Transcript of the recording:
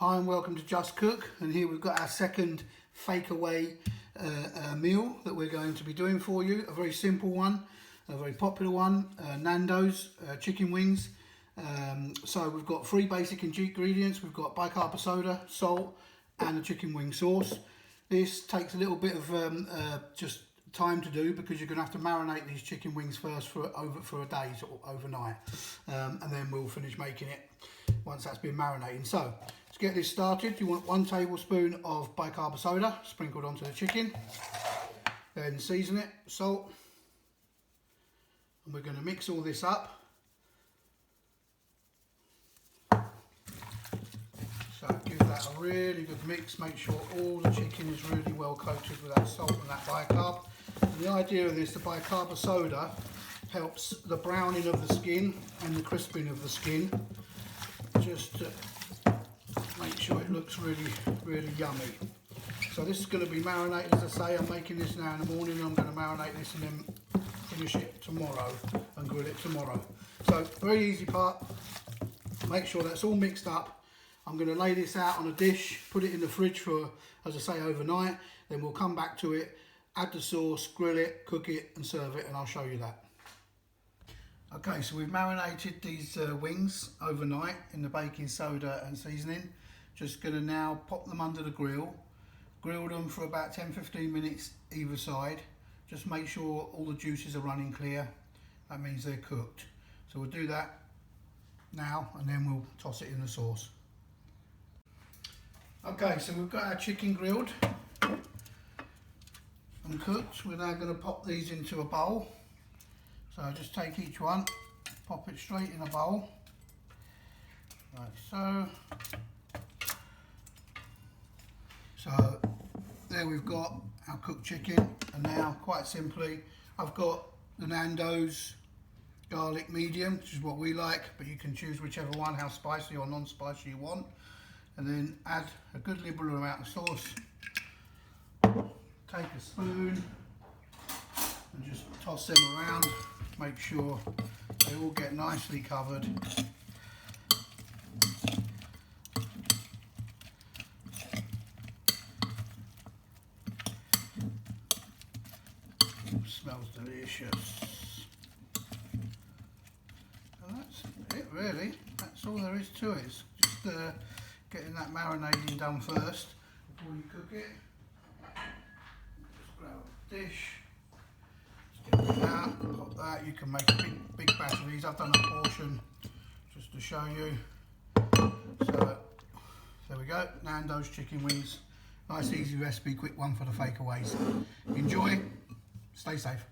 Hi and welcome to Just Cook, and here we've got our second fake away meal that we're going to be doing for you. A very simple one, a very popular one, Nando's chicken wings. So we've got three basic ingredients. We've got bicarb soda, salt and the chicken wing sauce. This takes a little bit of just time to do because you're going to have to marinate these chicken wings first for a day, sort of overnight, and then we'll finish making it once that's been marinating. So to get this started, you want 1 tablespoon of bicarb soda sprinkled onto the chicken, then season it, salt, and we're going to mix all this up. So give that a really good mix, make sure all the chicken is really well coated with that salt and that bicarb. And the idea of this, the bicarb soda helps the browning of the skin and the crisping of the skin, just to make sure it looks really yummy. So this is going to be marinated, as I say. I'm making this now in the morning, and I'm going to marinate this and then finish it tomorrow and grill it tomorrow. So very easy part, make sure that's all mixed up. I'm going to lay this out on a dish, put it in the fridge for, as I say, overnight. Then we'll come back to it, add the sauce, grill it, cook it and serve it, and I'll show you that. Okay, so we've marinated these wings overnight in the baking soda and seasoning. Just going to now pop them under the grill them for about 10-15 minutes either side. Just make sure all the juices are running clear. That means they're cooked. So we'll do that now and then we'll toss it in the sauce. Okay, so we've got our chicken grilled and cooked. We're now going to pop these into a bowl. So just take each one, pop it straight in a bowl, like so. So there we've got our cooked chicken, and now quite simply I've got the Nando's garlic medium, which is what we like, but you can choose whichever one, how spicy or non-spicy you want. And then add a good liberal amount of sauce. Take a spoon and just toss them around. Make sure they all get nicely covered. Smells delicious. And that's it really. That's all there is to it. It's just getting that marinating done first before you cook it. Just grab a dish, just get it out, pop that. You can make a big batch of these. I've done a portion just to show you. So there we go, Nando's chicken wings. Nice easy recipe, quick one for the fakeaways. Enjoy, stay safe.